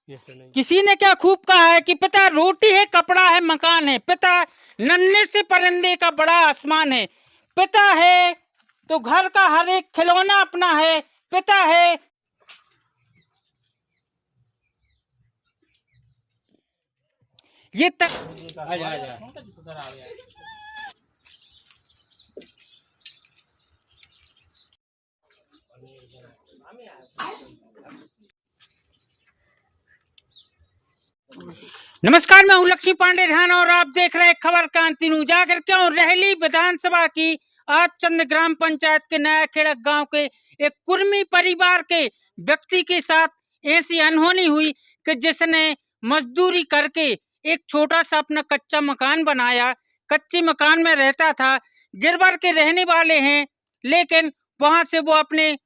नहीं। किसी ने क्या खूब कहा है कि पिता रोटी है, कपड़ा है, मकान है, पिता नन्हे से परिंदे का बड़ा आसमान है, पिता है तो घर का हर एक खिलौना अपना है, पिता है। ये तक नमस्कार, मैं हूं लक्ष्मी पांडे ढाना और आप देख रहे हैं खबर क्रांति न्यूज। आखिर क्यों रहली विधानसभा की आज चंद ग्राम पंचायत के नया खेड़क गांव के एक कुर्मी परिवार के व्यक्ति के साथ ऐसी अनहोनी हुई कि जिसने मजदूरी करके एक छोटा सा अपना कच्चा मकान बनाया। कच्चे मकान में रहता था, गिरवर के रहने वाले हैं, लेकिन वहां से वो अपने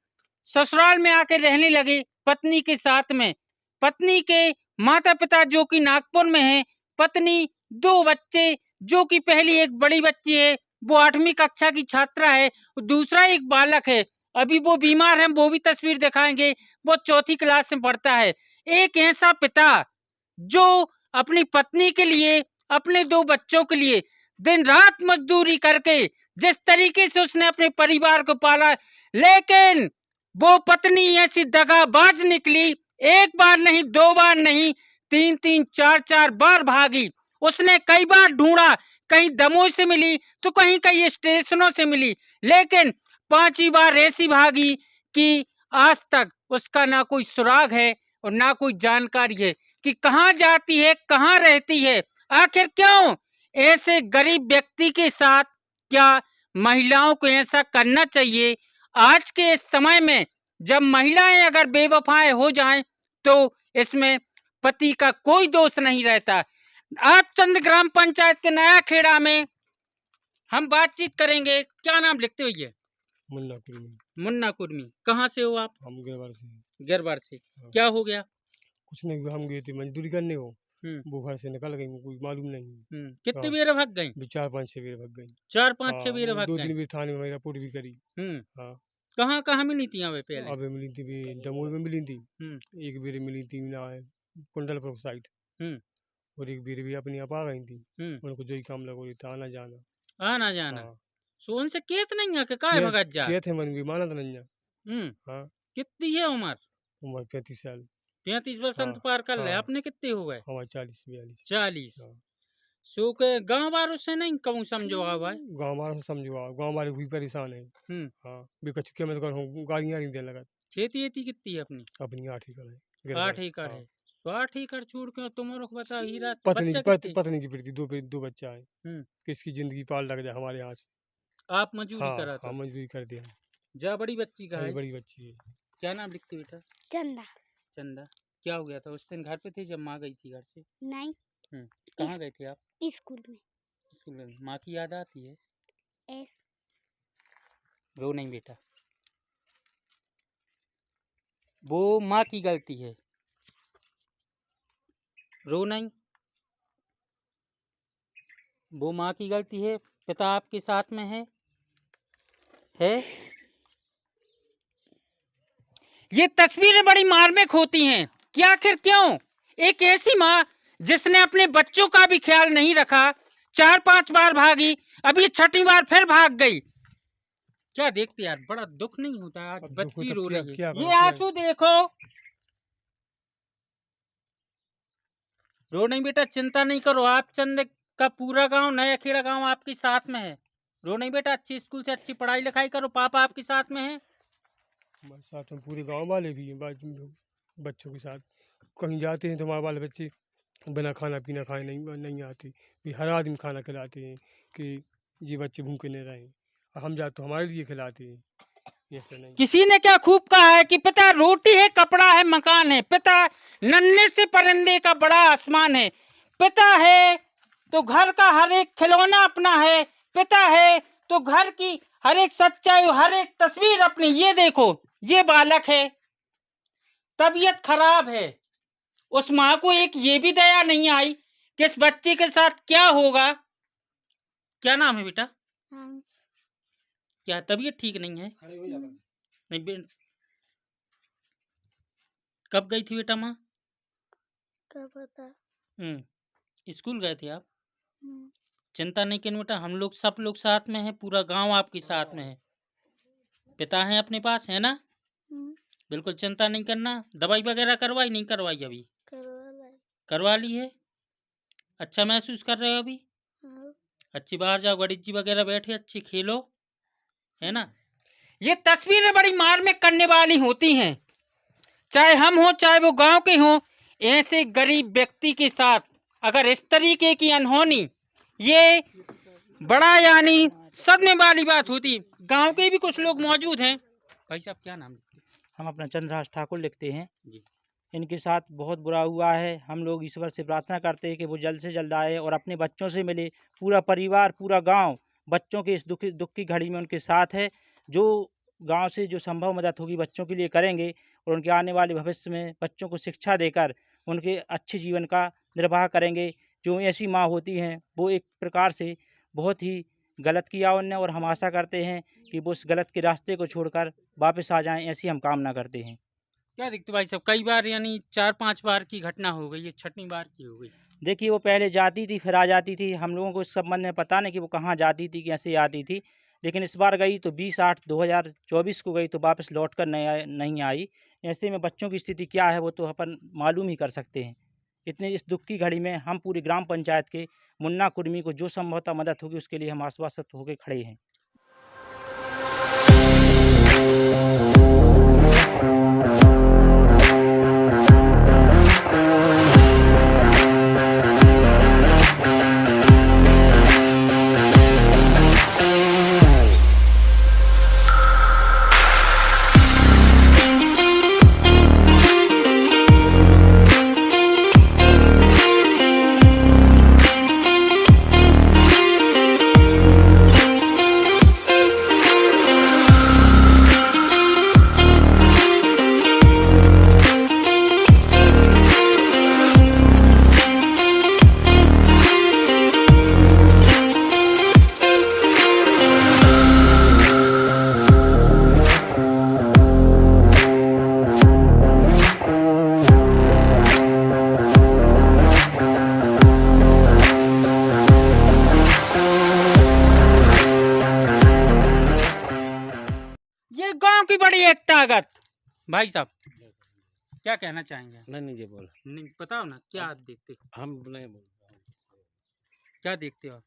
ससुराल में आके रहने लगे पत्नी के साथ में। पत्नी के माता पिता जो कि नागपुर में हैं, पत्नी, दो बच्चे, जो कि पहली एक बड़ी बच्ची है, वो 8वीं कक्षा की छात्रा है, दूसरा एक बालक है, अभी वो बीमार है, वो भी तस्वीर दिखाएंगे, वो 4th क्लास में पढ़ता है। एक ऐसा पिता जो अपनी पत्नी के लिए, अपने 2 बच्चों के लिए दिन रात मजदूरी करके जिस तरीके से उसने अपने परिवार को पाला, लेकिन वो पत्नी ऐसी दगाबाज निकली। एक बार नहीं, 2 बार नहीं, 3-3, 4-4 बार भागी। उसने कई बार ढूंढा, कहीं दमोह से मिली तो कहीं स्टेशनों से मिली, लेकिन 5वीं बार ऐसी भागी कि आज तक उसका ना कोई सुराग है और ना कोई जानकारी है कि कहाँ जाती है, कहाँ रहती है। आखिर क्यों ऐसे गरीब व्यक्ति के साथ क्या महिलाओं को ऐसा करना चाहिए? आज के इस समय में जब महिलाएं अगर बेवफाएं हो जाएं तो इसमें पति का कोई दोष नहीं रहता। आज चंद ग्राम पंचायत के नया खेड़ा में हम बातचीत करेंगे। क्या नाम लिखते हो? ये मुन्ना कुर्मी। मुन्ना कुर्मी। कहाँ से हो आप? हम गिरवर से। गिरवर से। हाँ। क्या हो गया? कुछ नहीं, हम गए थे मजदूरी करने को, वो घर से निकल गई, कोई मालूम नहीं। कितने हाँ। बेर भाग गई? 4-5-6 बेर भाग गई। 4-5-6 बेर भाग 2-3 गई। बेर थाने में रिपोर्ट भी करी। हाँ। कहाँ कहाँ मिली थी अबे पहले? अबे मिली थी भी दमोह में मिली थी, एक बेर मिली थी ना कुंडलपुर साइड, और एक बेर भी अपनी आप आ गई थी। उनको जो ही काम लगो था, आना जाना आना जाना। हाँ। सो उनसे केत नहीं है कि काहे भगत जा? थे मन भी माना तो नहीं है। हाँ। कितनी है उम्र? उम्र 35 साल। 35 बसंत हाँ। पार कर ले। हाँ। अपने कितने हो गए? हमारे 40-42। 40। हाँ। सो के गांव वालों से नहीं कहूँ समझो भाई? गाँव वालों से समझो, गाँव वाले भी परेशान है। हाँ, भी कछु में तो गालियाँ नहीं देने लगा। खेती एती कितनी है अपनी? अपनी 8 एकड़ है। 8 एकड़ है। तो 8 एकड़ छोड़ के तुम लोग बताओ हीरा पत्नी बच्चा की कितने? पत्नी की बेटी, दो बच्चा है। किसकी जिंदगी पाल लग जाए हमारे यहाँ से। आप मजदूरी करा हाँ, तो? मजदूरी कर दिया। जा बड़ी बच्ची का है? बड़ी बच्ची है। क्या नाम लिखती बेटा? चंदा। चंदा। क्या हो गया था उस दिन? घर पे थे जब माँ गई थी घर से? नहीं। कहाँ गए थे आप? स्कूल में। स्कूल में। माँ की याद आती है? एस। रो नहीं बेटा, वो माँ की गलती है, रो नहीं, वो माँ की गलती है। पिता आपके साथ में है? ये तस्वीरें बड़ी मार्मिक होती हैं कि आखिर क्यों एक ऐसी माँ जिसने अपने बच्चों का भी ख्याल नहीं रखा, 4-5 बार भागी, अब ये 6ठी बार फिर भाग गई। क्या देखते यार, बड़ा दुख नहीं होता? आज बच्ची रो रही है, ये आंसू देखो। रो नहीं बेटा, चिंता नहीं करो, आप चंद का पूरा गांव, नया खेड़ा गांव आपके साथ में है। रो नहीं बेटा, अच्छी स्कूल से अच्छी पढ़ाई लिखाई करो, पापा आपके साथ में है। साथ में पूरे गांव वाले भी हैं, बच्चों के साथ कहीं जाते हैं तो हमारे वाले बच्चे बिना खाना पीना खाए नहीं आते। भी हर आदमी खाना खिलाते हैं कि ये बच्चे भूखे नहीं रहें, हम जाते तो हमारे लिए खिलाते हैं। नहीं। किसी ने क्या खूब कहा है कि पिता रोटी है, कपड़ा है, मकान है, पिता नन्हे से परिंदे का बड़ा आसमान है, पिता है तो घर का हर एक खिलौना अपना है, पिता है तो घर की हर एक सच्चाई, हर एक तस्वीर अपनी। ये देखो, ये बालक है, तबीयत खराब है, उस माँ को एक ये भी दया नहीं आई कि इस बच्चे के साथ क्या होगा। क्या नाम है बेटा? क्या तबीयत ठीक नहीं है? नहीं कब गई थी बेटा माँ? क्या पता। स्कूल गए थे आप? हम्म, चिंता नहीं करनी बेटा, हम लोग सब लोग साथ में हैं, पूरा गांव आपके साथ में है। पिता हैं अपने पास, है ना? हम्म, बिल्कुल चिंता नहीं करना। दवाई वगैरह करवाई नहीं करवाई अभी? करवा लाई। करवा ली है। अच्छा महसूस कर रहे हो अभी? हाँ, अच्छी बाहर जाओ, गणेश जी वगैरह बैठे, अच्छी खेलो, है ना? ये तस्वीरें बड़ी मार्मिक करने वाली होती हैं, चाहे हम हो चाहे वो गांव के हों। ऐसे गरीब व्यक्ति के साथ अगर इस तरीके की अनहोनी, ये बड़ा यानी सदमे वाली बात होती। गांव के भी कुछ लोग मौजूद हैं। भाई साहब क्या नाम? हम अपना चंद्रहास ठाकुर लिखते हैं जी। इनके साथ बहुत बुरा हुआ है। हम लोग ईश्वर से प्रार्थना करते हैं कि वो जल्द से जल्द आए और अपने बच्चों से मिले। पूरा परिवार, पूरा गांव बच्चों के इस दुख की घड़ी में उनके साथ है। जो गांव से जो संभव मदद होगी बच्चों के लिए करेंगे और उनके आने वाले भविष्य में बच्चों को शिक्षा देकर उनके अच्छे जीवन का निर्वाह करेंगे। जो ऐसी माँ होती हैं वो एक प्रकार से बहुत ही गलत किया उनने, और हम आशा करते हैं कि वो उस गलत के रास्ते को छोड़कर वापस आ जाएं, ऐसी हम कामना करते हैं। क्या दिखते भाई साहब, कई बार यानी 4-5 बार की घटना हो गई, ये छठवीं बार की हो गई। देखिए, वो पहले जाती थी फिर आ जाती थी। हम लोगों को इस संबंध में पता नहीं कि वो कहाँ जाती थी, कैसे आती थी, लेकिन इस बार गई तो 20/8/2024 को गई तो वापस लौट कर नहीं आई। ऐसे में बच्चों की स्थिति क्या है वो तो अपन मालूम ही कर सकते हैं। इतने इस दुख की घड़ी में हम पूरी ग्राम पंचायत के मुन्ना कुर्मी को जो संभवतः मदद होगी उसके लिए हम आश्वस्त होकर खड़े हैं। ये गांव की बड़ी एक ताकत। भाई साहब क्या कहना चाहेंगे? नहीं ये बोल नहीं बताओ ना, क्या आप देखते हो? हम नहीं बोल क्या देखते हो आप?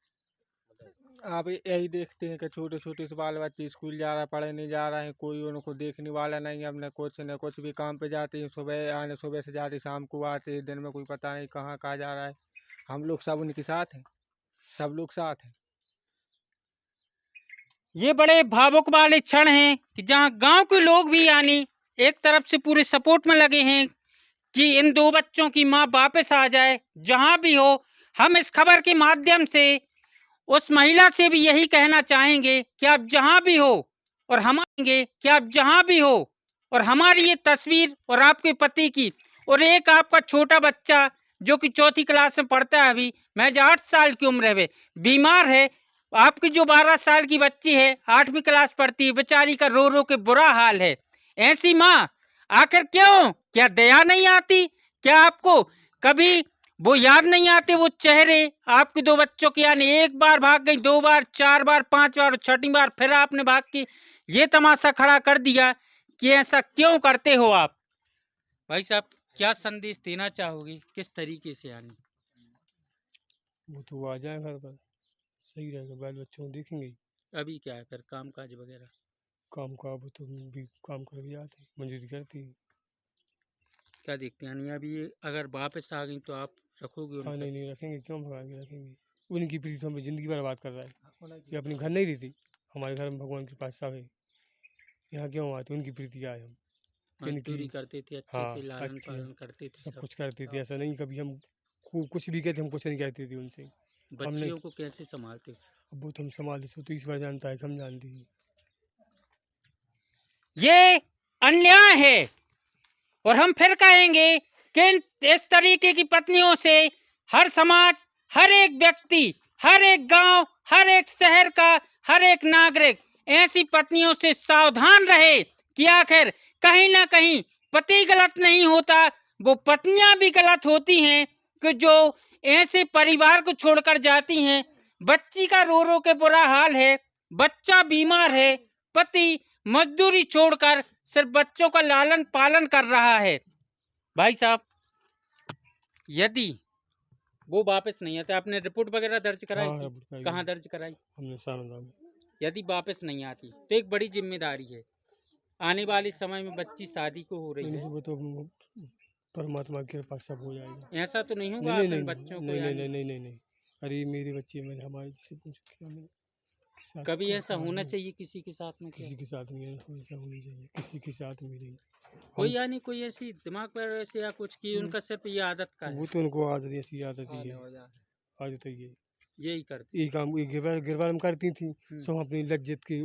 आप यही देखते हैं कि छोटे छोटे से बाल बच्चे स्कूल जा रहा है, पढ़े नहीं जा रहे हैं, कोई उनको देखने वाला नहीं है। अब न कुछ भी काम पे जाते हैं, सुबह से जाते शाम को आते हैं, दिन में कोई पता नहीं कहाँ जा रहा है। हम लोग सब उनके साथ हैं, सब लोग साथ हैं। ये बड़े भावुक वाले क्षण हैं कि जहां गांव के लोग भी यानी एक तरफ से पूरे सपोर्ट में लगे हैं कि इन दो बच्चों की मां वापस आ जाए। जहां भी हो, हम इस खबर के माध्यम से उस महिला से भी यही कहना चाहेंगे कि आप जहां भी हो और हमारी ये तस्वीर और आपके पति की और एक आपका छोटा बच्चा जो कि 4th क्लास में पढ़ता है, अभी महज 8 साल की उम्र है, बीमार है। आपकी जो 12 साल की बच्ची है 8वीं क्लास पढ़ती है, बेचारी का रो रो के बुरा हाल है। ऐसी माँ आखिर क्यों? क्या दया नहीं आती? क्या आपको कभी वो याद नहीं आते वो चेहरे आपके दो बच्चों के? यानी एक बार भाग गई, 2 बार, 4 बार, 5 बार, 6वीं बार फिर आपने भाग के ये तमाशा खड़ा कर दिया कि ऐसा क्यों करते हो आप? भाई साहब क्या संदेश देना चाहोगे, किस तरीके से? यानी वो तो आ जाए घर पर, सही रहेगा, बाल बच्चों को देखेंगे ही। अभी क्या है फिर काम काज वगैरह? काम का वो तो भी काम कर भी आते, मजदूरी करती है। क्या देखते हैं? यानी अभी अगर वापस आ गई तो आप रखोगे हाँ उनको? नहीं रखेंगे, क्यों भगा के रखेंगे? उनकी प्रीति तो हमें ज़िंदगी बर्बाद कर रहा है। ये अपनी घर नहीं रहती, हमारे घर में भगवान के पास सब है। यहाँ क्यों आते? उनकी प्रीति क्या है? हम मजदूरी करते थे अच्छे हाँ, से, लालन अच्छे पालन करते थे सब सब। कुछ करते थे, ऐसा नहीं कभी हम कुछ भी कहते, हम कुछ नहीं कहते थे उनसे। बच्चियों को कैसे संभालते हो? अब वो तो हम संभालते, सो तो ईश्वर जानता है, हम जानते हैं। ये अन्याय है और हम फिर कहेंगे कि इस तरीके की पत्नियों से हर समाज, हर एक व्यक्ति, हर एक गांव, हर एक शहर का हर एक नागरिक ऐसी पत्नियों से सावधान रहे कि आखिर कहीं ना कहीं पति गलत नहीं होता वो पत्नियां भी गलत होती हैं कि जो ऐसे परिवार को छोड़कर जाती हैं। बच्ची का रो रो के बुरा हाल है, बच्चा बीमार है, पति मजदूरी छोड़कर सिर्फ बच्चों का लालन पालन कर रहा है। भाई साहब, यदि वो वापस नहीं आते, आपने रिपोर्ट वगैरह दर्ज कराई हाँ, थी? रिपोर्ट कराई कहाँ है। दर्ज कराई? हमने सानंदा में। यदि वापस नहीं आती तो एक बड़ी जिम्मेदारी है। आने वाले समय में बच्ची शादी को हो रही नहीं, है, वो तो परमात्मा के पास सब हो जाएगा। ऐसा तो नहीं होगा नहीं अपने नहीं बच्चों को नहीं नहीं यानी नहीं नहीं नहीं नहीं। अरे मेरी बच्ची है, मैंने हमारे जिससे पूछ किया मैंने के साथ कभी कोई ऐसा सवाल होना नहीं। चाहिए किसी के साथ में? क्या किसी के साथ नहीं है, ऐसा होनी चाहिए किसी के साथ में नहीं। कोई हम यानी कोई ऐसी दिमाग पर ऐसे या कुछ की उनका सिर्फ ये आदत का है, वो तो उनको आदत ऐसी आदत ही है, आदत ही है। यही करते। ये काम ये गिरबार में करती थी, हम्म। सो हम अपनी लज्जत की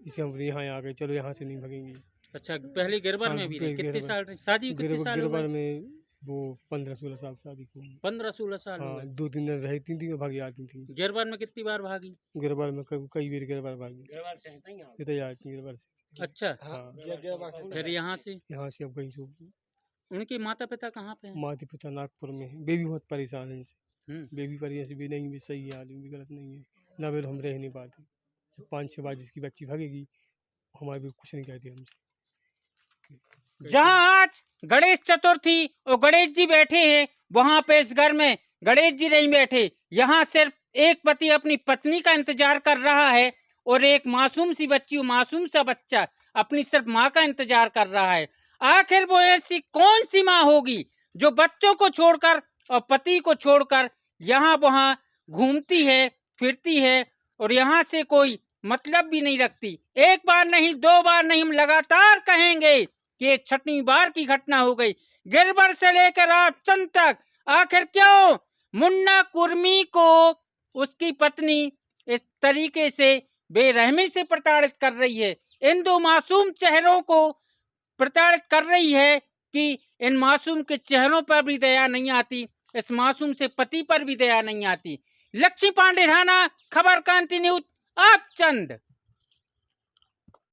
इसे हम अपने यहाँ आ गए, चलो यहाँ से नहीं भगेंगी। अच्छा, पहले गिरबर हाँ, में भी रही? कितने गिरबर साल रही? शादी को कितने साल हो गिरबार गए? में वो 15-16 साल शादी को। 15-16 साल हो हाँ, गए। 2-3 दिन रहती थी और भागी आती थी। गिरबर में कितनी बार भागी? गिरबार में कई बार गिरबार भागी, ये तो याद नहीं गिरबार से। अच्छा, हाँ, फिर यहाँ से यहाँ से अब कहीं छूट उनके माता पिता कहाँ पे हैं? माता पिता नागपुर में है। बेबी बहुत परेशान है इनसे, हम्म। बेबी पर ऐसी भी नहीं भी सही है, आदमी भी गलत नहीं है ना, बेल हम रह नहीं पाते। 5-6 बार जिसकी बच्ची भागेगी हमारे भी कुछ नहीं कहती हमसे। जहाँ आज गणेश चतुर्थी और गणेश जी बैठे हैं, वहां पे इस घर में गणेश जी नहीं बैठे। यहाँ सिर्फ एक पति अपनी पत्नी का इंतजार कर रहा है और एक मासूम सी बच्ची, मासूम सा बच्चा अपनी सिर्फ माँ का इंतजार कर रहा है। आखिर वो ऐसी कौन सी माँ होगी जो बच्चों को छोड़कर और पति को छोड़कर यहाँ वहां घूमती है, फिरती है और यहाँ से कोई मतलब भी नहीं रखती। एक बार नहीं, 2 बार नहीं, हम लगातार कहेंगे कि ये 6वीं बार की घटना हो गई। गिरबर से लेकर आपचंद तक आखिर क्यों मुन्ना कुर्मी को उसकी पत्नी इस तरीके से बेरहमी से प्रताड़ित कर रही है? इन 2 मासूम चेहरों को प्रताड़ित कर रही है कि इन मासूम के चेहरों पर भी दया नहीं आती, इस मासूम से पति पर भी दया नहीं आती। लक्ष्मी पांडे राणा, खबर क्रांति न्यूज, आपचंद।